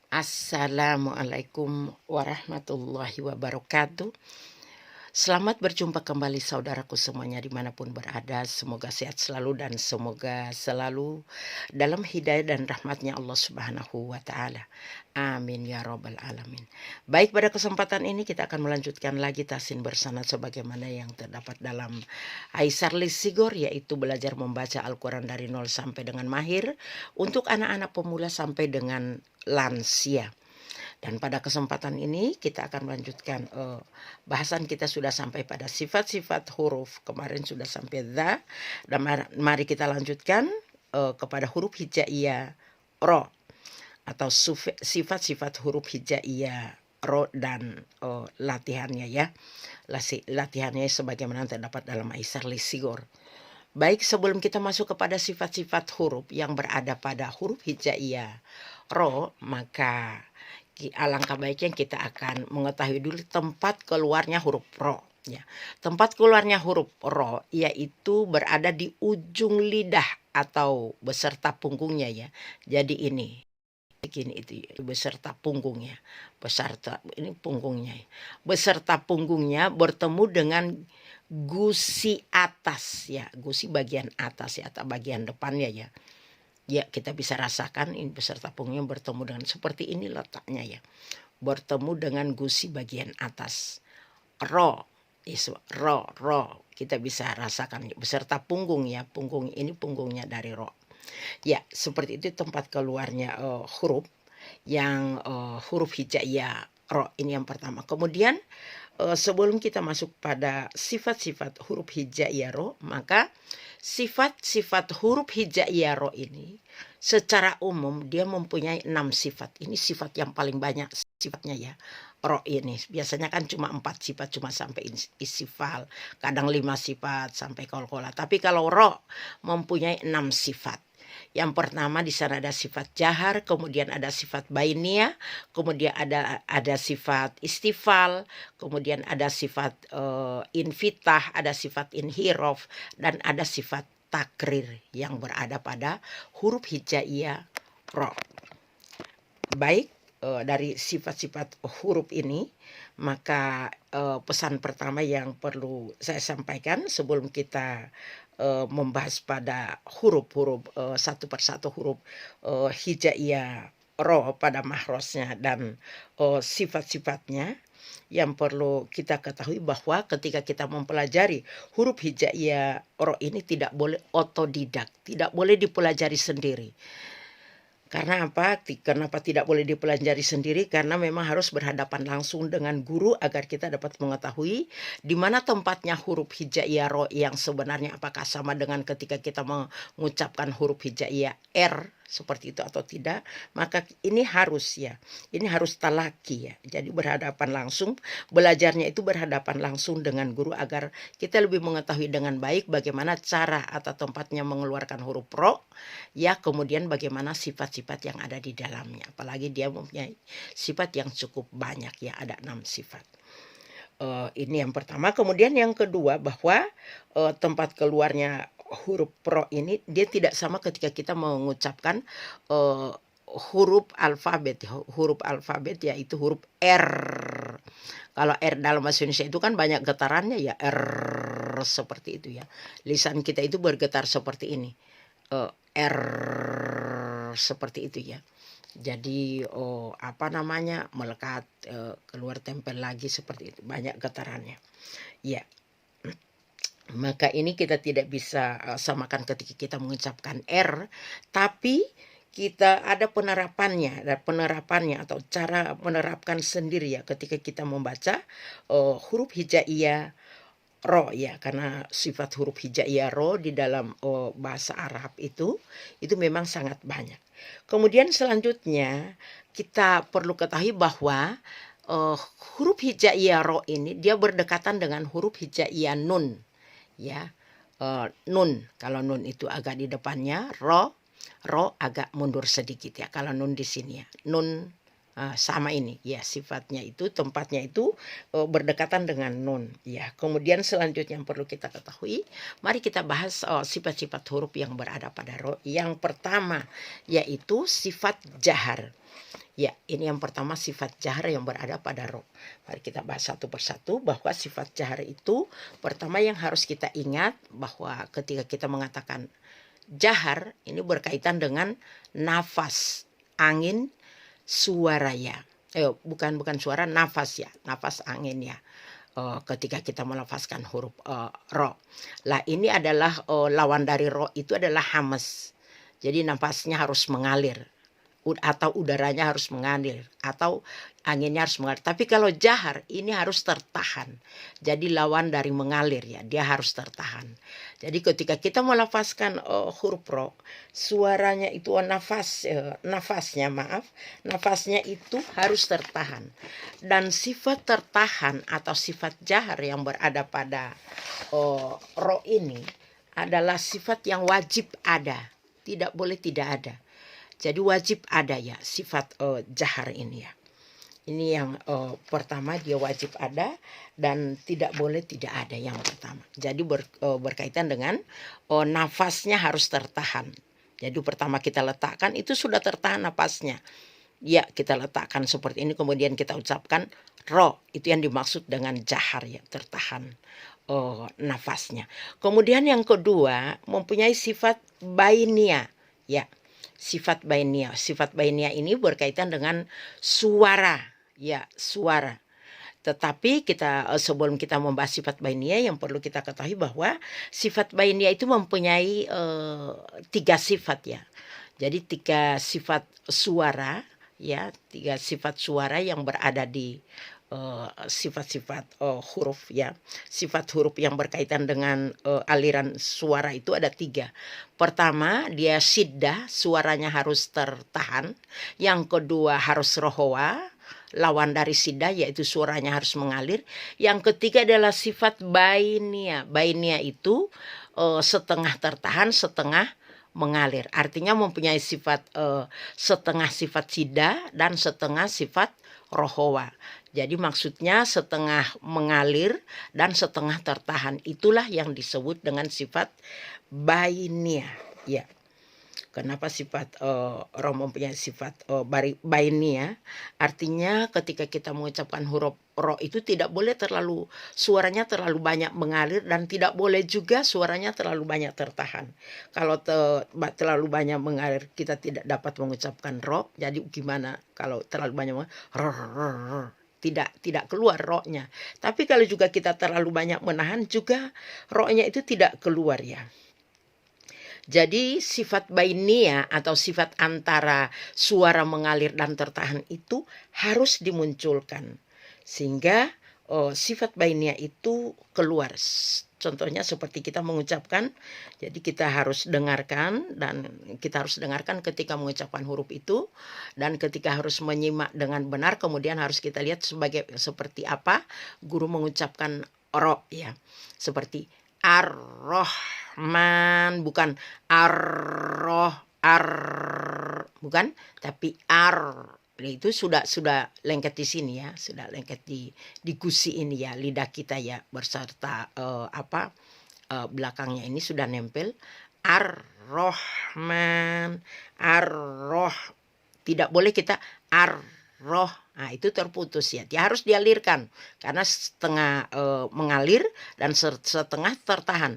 Assalamualaikum warahmatullahi wabarakatuh. Selamat berjumpa kembali saudaraku semuanya dimanapun berada. Semoga sehat selalu dan semoga selalu dalam hidayah dan rahmatnya Allah subhanahu wa ta'ala. Amin ya robbal alamin. Baik, pada kesempatan ini kita akan melanjutkan lagi tahsin bersanad sebagaimana yang terdapat dalam Aisar Lisigor, yaitu belajar membaca Al-Quran dari nol sampai dengan mahir untuk anak-anak pemula sampai dengan lansia. Dan pada kesempatan ini kita akan melanjutkan bahasan kita sudah sampai pada sifat-sifat huruf. Kemarin sudah sampai dha. Dan mari kita lanjutkan kepada huruf hijaiyah ro atau sifat-sifat huruf hijaiyah ro dan latihannya ya. Latihannya sebagaimana terdapat dalam Aisar Lisigor. Baik, sebelum kita masuk kepada sifat-sifat huruf yang berada pada huruf hijaiyah ro, maka alangkah baiknya kita akan mengetahui dulu tempat keluarnya huruf ro. Ya. Tempat keluarnya huruf ro yaitu berada di ujung lidah atau beserta punggungnya ya. Jadi ini itu beserta punggungnya, beserta ini punggungnya, beserta punggungnya bertemu dengan gusi atas ya, gusi bagian atas ya atau bagian depannya ya. Ya, kita bisa rasakan ini beserta punggungnya bertemu dengan seperti ini letaknya ya. Bertemu dengan gusi bagian atas. Ro, kita bisa rasakan beserta punggung ya. Punggung ini punggungnya dari ro. Ya, seperti itu tempat keluarnya huruf yang huruf hijaiyah ro ini yang pertama. Kemudian sebelum kita masuk pada sifat-sifat huruf hijaiyah ro, maka sifat-sifat huruf hijaiyah ro ini secara umum dia mempunyai 6 sifat. Ini sifat yang paling banyak sifatnya ya. Ro ini biasanya kan cuma 4 sifat, cuma sampai istifal, kadang 5 sifat sampai kol-kola. Tapi kalau ro mempunyai 6 sifat. Yang pertama di sana ada sifat jahar, kemudian ada sifat bainiyah, kemudian ada sifat istifal, kemudian ada sifat infitah, ada sifat inhirof, dan ada sifat takrir yang berada pada huruf hijaiyah ro. Baik, dari sifat-sifat huruf ini, maka pesan pertama yang perlu saya sampaikan sebelum kita membahas pada huruf-huruf satu persatu huruf hijaiyah ro pada mahrosnya dan sifat-sifatnya, yang perlu kita ketahui bahwa ketika kita mempelajari huruf hijaiyah ro ini tidak boleh otodidak, tidak boleh dipelajari sendiri. Karena apa? Kenapa tidak boleh dipelajari sendiri? Karena memang harus berhadapan langsung dengan guru agar kita dapat mengetahui di mana tempatnya huruf hijaiyah ro yang sebenarnya, apakah sama dengan ketika kita mengucapkan huruf hijaiyah r seperti itu atau tidak. Maka ini harus ya, ini harus talaki ya. Jadi berhadapan langsung, belajarnya itu berhadapan langsung dengan guru agar kita lebih mengetahui dengan baik bagaimana cara atau tempatnya mengeluarkan huruf ro ya, kemudian bagaimana sifat-sifat yang ada di dalamnya. Apalagi dia mempunyai sifat yang cukup banyak ya, ada 6 sifat. Ini yang pertama. Kemudian yang kedua, bahwa tempat keluarnya huruf ro ini dia tidak sama ketika kita mengucapkan huruf alfabet yaitu huruf R. Kalau R dalam bahasa Indonesia itu kan banyak getarannya ya, R seperti itu ya. Lisan kita itu bergetar seperti ini, R seperti itu ya. Jadi melekat, keluar tempel lagi seperti itu, banyak getarannya ya. Maka ini kita tidak bisa samakan ketika kita mengucapkan R, tapi kita ada penerapannya atau cara menerapkan sendiri ya ketika kita membaca huruf hijaiyah ro ya, karena sifat huruf hijaiyah ro di dalam bahasa Arab itu memang sangat banyak. Kemudian selanjutnya kita perlu ketahui bahwa huruf hijaiyah ro ini dia berdekatan dengan huruf hijaiyah nun ya. Nun, kalau nun itu agak di depannya, ro agak mundur sedikit ya. Kalau nun di sini ya, nun sama ini ya, sifatnya itu, tempatnya itu berdekatan dengan nun ya. Kemudian selanjutnya yang perlu kita ketahui, mari kita bahas sifat-sifat huruf yang berada pada ro. Yang pertama yaitu sifat jahar. Ya, ini yang pertama sifat jahar yang berada pada ro. Mari kita bahas satu persatu bahwa sifat jahar itu pertama yang harus kita ingat bahwa ketika kita mengatakan jahar ini berkaitan dengan nafas, angin, suara ya. Bukan suara, nafas ya, nafas angin ya. Ketika kita melafazkan huruf ro. Lah ini adalah lawan dari ro itu adalah hamas. Jadi nafasnya harus mengalir atau udaranya harus mengalir atau anginnya harus mengalir. Tapi kalau jahar ini harus tertahan. Jadi lawan dari mengalir ya, dia harus tertahan. Jadi ketika kita melafazkan huruf ro, suaranya itu nafasnya itu harus tertahan. Dan sifat tertahan atau sifat jahar yang berada pada ro ini adalah sifat yang wajib ada, tidak boleh tidak ada. Jadi wajib ada ya sifat jahar ini ya. Ini yang pertama, dia wajib ada dan tidak boleh tidak ada yang pertama. Jadi berkaitan dengan nafasnya harus tertahan. Jadi pertama kita letakkan itu sudah tertahan nafasnya. Ya, kita letakkan seperti ini kemudian kita ucapkan ro. Itu yang dimaksud dengan jahar ya, tertahan nafasnya. Kemudian yang kedua mempunyai sifat bainia ya. Sifat bainia ini berkaitan dengan suara ya, suara. Tetapi kita sebelum kita membahas sifat bainia yang perlu kita ketahui bahwa sifat bainia itu mempunyai 3 sifat ya. Jadi 3 sifat suara ya, 3 sifat suara yang berada di sifat-sifat huruf ya. Sifat huruf yang berkaitan dengan aliran suara itu ada 3. Pertama, dia syiddah, suaranya harus tertahan. Yang kedua harus rohowa, lawan dari syiddah yaitu suaranya harus mengalir. Yang ketiga adalah sifat bainia. Bainia itu setengah tertahan, setengah mengalir. Artinya mempunyai sifat setengah sifat syiddah dan setengah sifat rohowa. Jadi maksudnya setengah mengalir dan setengah tertahan. Itulah yang disebut dengan sifat bainia. Ya. Kenapa sifat ro mempunyai sifat bainia? Artinya ketika kita mengucapkan huruf ro itu tidak boleh suaranya terlalu banyak mengalir dan tidak boleh juga suaranya terlalu banyak tertahan. Kalau terlalu banyak mengalir kita tidak dapat mengucapkan ro. Jadi gimana kalau terlalu banyak tidak keluar ro-nya. Tapi kalau juga kita terlalu banyak menahan juga ro-nya itu tidak keluar ya. Jadi sifat bainia atau sifat antara suara mengalir dan tertahan itu harus dimunculkan. Sehingga sifat bainia itu keluar. Contohnya seperti kita mengucapkan, jadi kita harus dengarkan dan kita harus dengarkan ketika mengucapkan huruf itu dan ketika harus menyimak dengan benar kemudian harus kita lihat seperti apa guru mengucapkan ro ya. Seperti ar-Rahman, bukan bukan, tapi itu sudah lengket di sini ya, sudah lengket di gusi ini ya, lidah kita ya berserta belakangnya ini sudah nempel. Ar-Rahman, tidak boleh kita ar-roh. Nah, itu terputus ya. Dia harus dialirkan karena setengah mengalir dan setengah tertahan.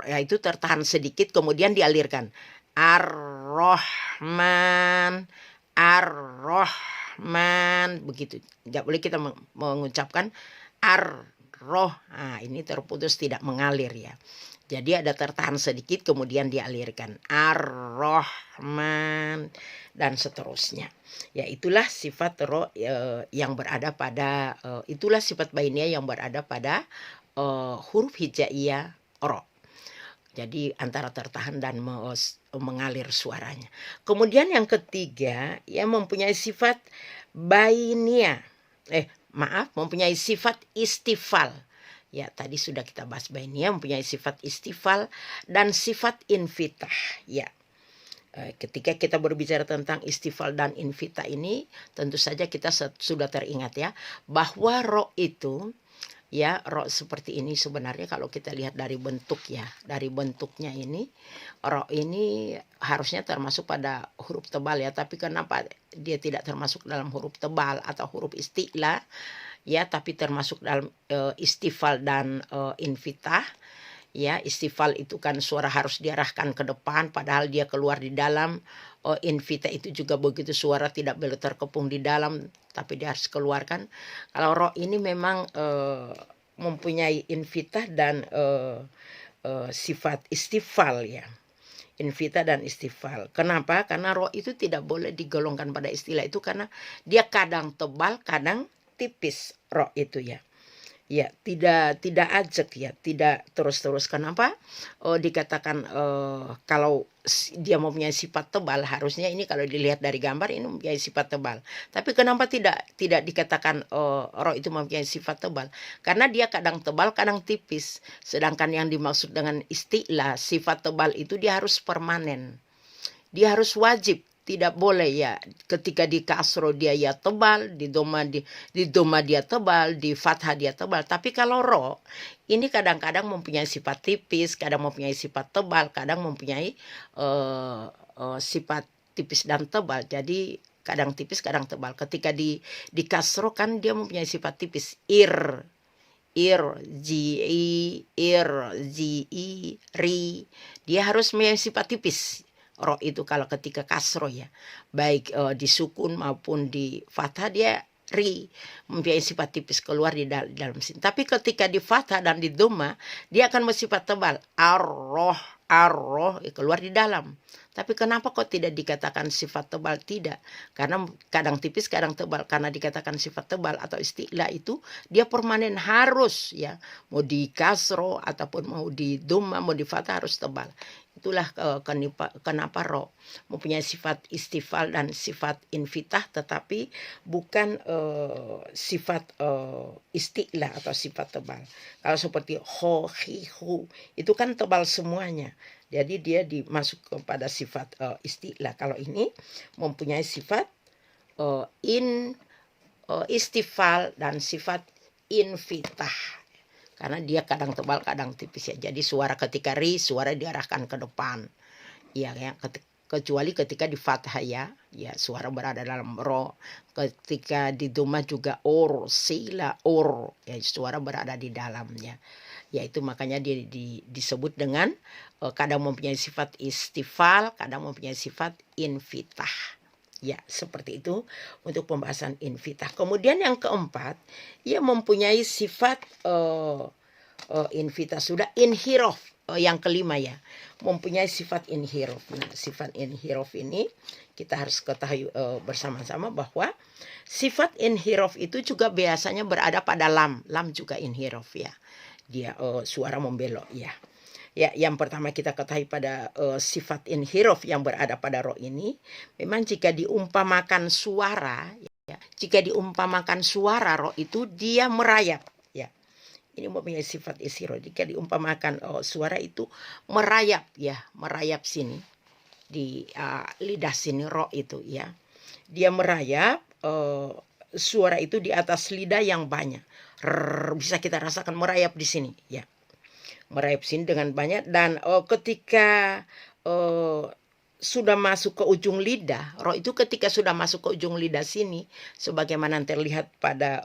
Ya itu tertahan sedikit kemudian dialirkan. Ar-Rahman, ar-Rahman, begitu. Enggak boleh kita mengucapkan ar-roh. Nah, ini terputus tidak mengalir ya. Jadi ada tertahan sedikit kemudian dialirkan. Ar-Rahman dan seterusnya. Ya itulah sifat ro yang berada pada itulah sifat bainia yang berada pada huruf hijaiyah ro. Jadi antara tertahan dan mengalir suaranya. Kemudian yang ketiga ya mempunyai sifat bainia. Mempunyai sifat istifal. Ya tadi sudah kita bahas bainia mempunyai sifat istifal dan sifat infitah. Ya. Ketika kita berbicara tentang istifal dan infitah ini tentu saja kita sudah teringat ya bahwa ro itu ya ro seperti ini sebenarnya kalau kita lihat dari bentuk ya, dari bentuknya ini ro ini harusnya termasuk pada huruf tebal ya, tapi kenapa dia tidak termasuk dalam huruf tebal atau huruf isti'la ya, tapi termasuk dalam istifal dan infitah. Ya, istifal itu kan suara harus diarahkan ke depan padahal dia keluar di dalam. Invita itu juga begitu, suara tidak boleh terkepung di dalam tapi dia harus keluarkan. Kalau ro ini memang mempunyai invita dan sifat istifal ya. Invita dan istifal. Kenapa? Karena ro itu tidak boleh digolongkan pada istilah itu karena dia kadang tebal, kadang tipis ro itu ya. Ya, tidak ajak ya, tidak terus-terus. Kenapa? Dikatakan kalau dia mempunyai sifat tebal, harusnya ini kalau dilihat dari gambar ini mempunyai sifat tebal. Tapi kenapa tidak dikatakan roh itu mempunyai sifat tebal? Karena dia kadang tebal, kadang tipis. Sedangkan yang dimaksud dengan istilah sifat tebal itu dia harus permanen. Dia harus wajib. Tidak boleh ya ketika di kasro dia ya tebal, di doma dia tebal, di fathah dia tebal. Tapi kalau ro ini kadang-kadang mempunyai sifat tipis, kadang mempunyai sifat tebal, kadang mempunyai sifat tipis dan tebal. Jadi kadang tipis, kadang tebal. Ketika di kasro kan dia mempunyai sifat tipis, ji, ri. Dia harus mempunyai sifat tipis. Ro itu kalau ketika kasro ya, baik di sukun maupun di fathah dia ri, mempunyai sifat tipis keluar di dalam sini. Tapi ketika di fathah dan di doma dia akan bersifat tebal, arroh keluar di dalam. Tapi kenapa kok tidak dikatakan sifat tebal? Tidak, karena kadang tipis kadang tebal. Karena dikatakan sifat tebal atau istilah itu dia permanen, harus ya, mau di kasro ataupun mau di doma mau di fathah harus tebal. Itulah kenapa ro mempunyai sifat istifal dan sifat invitah, tetapi bukan sifat istilah atau sifat tebal. Kalau seperti ho, hi, hu itu kan tebal semuanya. Jadi dia dimasuk kepada sifat istilah. Kalau ini mempunyai sifat istifal dan sifat invitah. Karena dia kadang tebal, kadang tipis ya. Jadi suara ketika ri, suara diarahkan ke depan. Ya, kecuali ketika di fathah ya, suara berada dalam ro. Ketika di doma juga or, sila, or, ya suara berada di dalamnya. Ya itu makanya dia disebut dengan kadang mempunyai sifat istifal, kadang mempunyai sifat invitah. Ya, seperti itu untuk pembahasan invitah. Kemudian yang keempat, ia mempunyai sifat invitah sudah. Inhirof yang kelima ya, mempunyai sifat inhirof. Nah, sifat inhirof ini kita harus ketahui bersama-sama bahwa sifat inhirof itu juga biasanya berada pada lam. Lam juga inhirof ya. Dia suara membelok ya. Ya, yang pertama kita ketahui pada sifat inhirof yang berada pada ro ini, memang jika diumpamakan suara, ya, jika diumpamakan suara ro itu dia merayap, ya. Ini mempunyai sifat isiro. Jika diumpamakan suara itu merayap, ya, merayap sini di lidah sini ro itu, ya. Dia merayap, suara itu di atas lidah yang banyak. Bisa kita rasakan merayap di sini, ya. Merayap sini dengan banyak, dan ketika sudah masuk ke ujung lidah, roh itu ketika sudah masuk ke ujung lidah sini, sebagaimana terlihat pada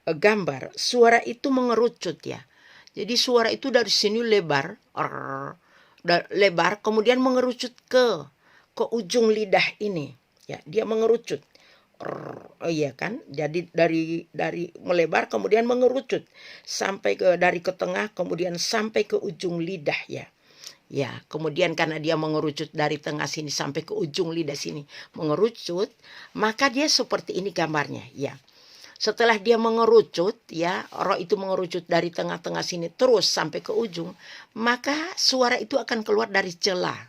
gambar, suara itu mengerucut ya. Jadi suara itu dari sini lebar, lebar, kemudian mengerucut ke ujung lidah ini, ya, dia mengerucut. Iya kan, jadi dari melebar kemudian mengerucut sampai dari ke tengah kemudian sampai ke ujung lidah ya. Ya, kemudian karena dia mengerucut dari tengah sini sampai ke ujung lidah sini mengerucut, maka dia seperti ini gambarnya ya. Setelah dia mengerucut ya, roh itu mengerucut dari tengah-tengah sini terus sampai ke ujung, maka suara itu akan keluar dari celah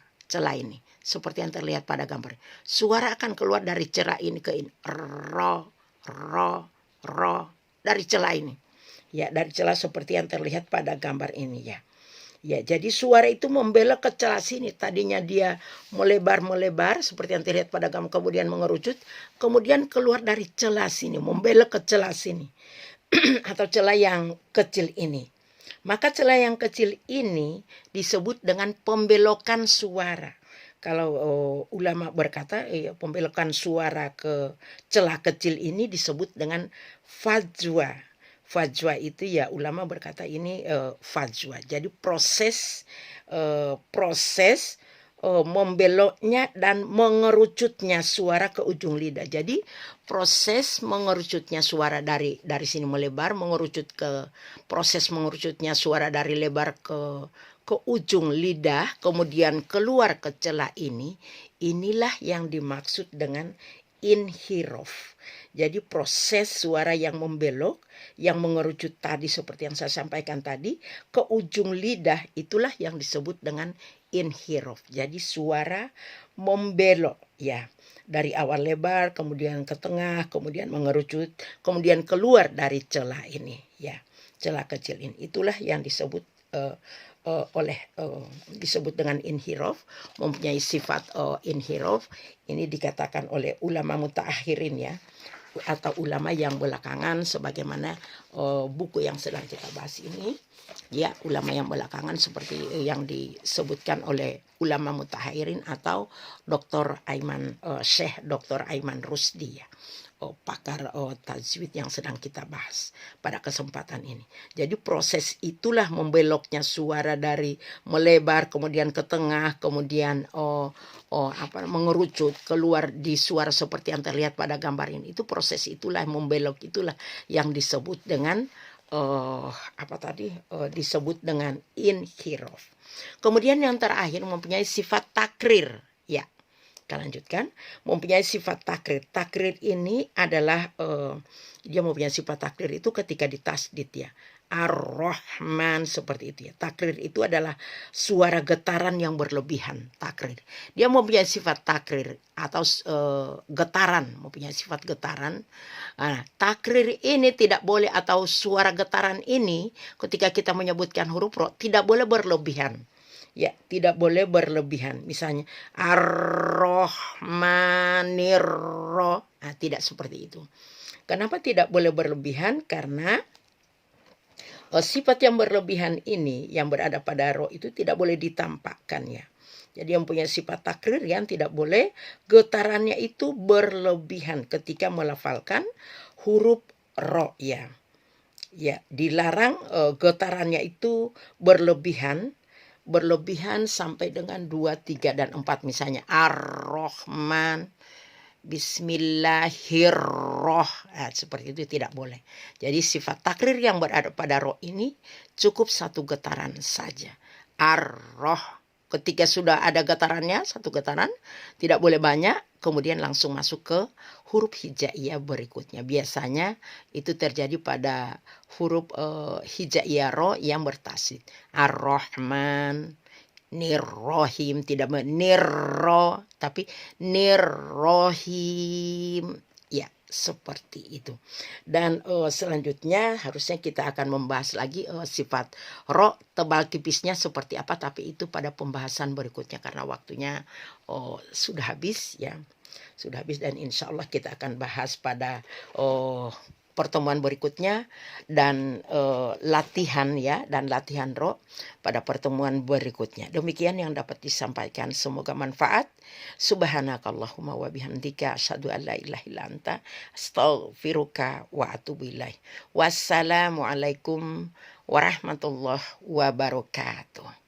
ini. Seperti yang terlihat pada gambar. Suara akan keluar dari celah ini ke ini. Ro. Dari celah ini. Ya, dari celah seperti yang terlihat pada gambar ini ya. Ya, jadi suara itu membelok ke celah sini. Tadinya dia melebar seperti yang terlihat pada gambar, kemudian mengerucut, kemudian keluar dari celah sini, membelok ke celah sini. atau celah yang kecil ini. Maka celah yang kecil ini disebut dengan pembelokan suara. Kalau ulama berkata pembelokan suara ke celah kecil ini disebut dengan fajwa. Fajwa itu ya ulama berkata ini fajwa. Jadi proses membeloknya dan mengerucutnya suara ke ujung lidah. Jadi proses mengerucutnya suara dari sini melebar, proses mengerucutnya suara dari lebar ke ujung lidah, kemudian keluar ke celah ini, inilah yang dimaksud dengan inhirof. Jadi proses suara yang membelok, yang mengerucut tadi seperti yang saya sampaikan tadi, ke ujung lidah itulah yang disebut dengan inhirof. Jadi suara membelok ya. Dari awal lebar, kemudian ke tengah, kemudian mengerucut, kemudian keluar dari celah ini ya. Celah kecil ini. Itulah yang disebut disebut dengan inhirof, mempunyai sifat inhirof. Ini dikatakan oleh ulama mutaakhirin ya, atau ulama yang belakangan, sebagaimana buku yang sedang kita bahas ini ya, ulama yang belakangan seperti yang disebutkan oleh ulama mutaakhirin atau Syekh Dr. Aiman Rusdi ya, pakar tajwid yang sedang kita bahas pada kesempatan ini. Jadi proses itulah membeloknya suara dari melebar kemudian ke tengah, kemudian mengerucut keluar di suara seperti yang terlihat pada gambar ini. Itu proses itulah, membelok itulah yang disebut dengan disebut dengan inhirof. Kemudian yang terakhir mempunyai sifat takrir ya. Kita lanjutkan, mempunyai sifat takrir. Takrir ini adalah dia mempunyai sifat takrir itu ketika ditasdid ya. Ar-Rahman, seperti itu ya. Takrir itu adalah suara getaran yang berlebihan, takrir. Dia mempunyai sifat takrir atau getaran, mempunyai sifat getaran. Nah, takrir ini tidak boleh, atau suara getaran ini ketika kita menyebutkan huruf ro tidak boleh berlebihan. Ya, tidak boleh berlebihan. Misalnya Ar-Rahmanir-Ro. Nah, tidak seperti itu. Kenapa tidak boleh berlebihan? Karena sifat yang berlebihan ini yang berada pada ro itu tidak boleh ditampakkan ya. Jadi yang punya sifat takrir yang tidak boleh getarannya itu berlebihan ketika melafalkan huruf ro ya. Ya, dilarang getarannya itu berlebihan sampai dengan 2, 3, dan 4. Misalnya Ar-Rahman, Bismillahirrahmanirrahim, seperti itu tidak boleh. Jadi sifat takrir yang berada pada roh ini cukup satu getaran saja. Ar-Roh, ketika sudah ada getarannya, satu getaran, tidak boleh banyak, kemudian langsung masuk ke huruf hijaiyah berikutnya. Biasanya itu terjadi pada huruf hijaiyah ro yang bertasdid. Ar-Rahman, Nirrohim, tidak nirro tapi nirrohim ya, seperti itu. Dan selanjutnya harusnya kita akan membahas lagi sifat ro tebal tipisnya seperti apa, tapi itu pada pembahasan berikutnya karena waktunya sudah habis ya, sudah habis, dan insya Allah kita akan bahas pada pertemuan berikutnya, dan latihan ya, dan latihan ro pada pertemuan berikutnya. Demikian yang dapat disampaikan, semoga manfaat. Subhanakallahumma wa bihamdika asyhadu an la ilaha illa anta astaghfiruka wa atubu ilaik. Wassalamualaikum warahmatullahi wabarakatuh.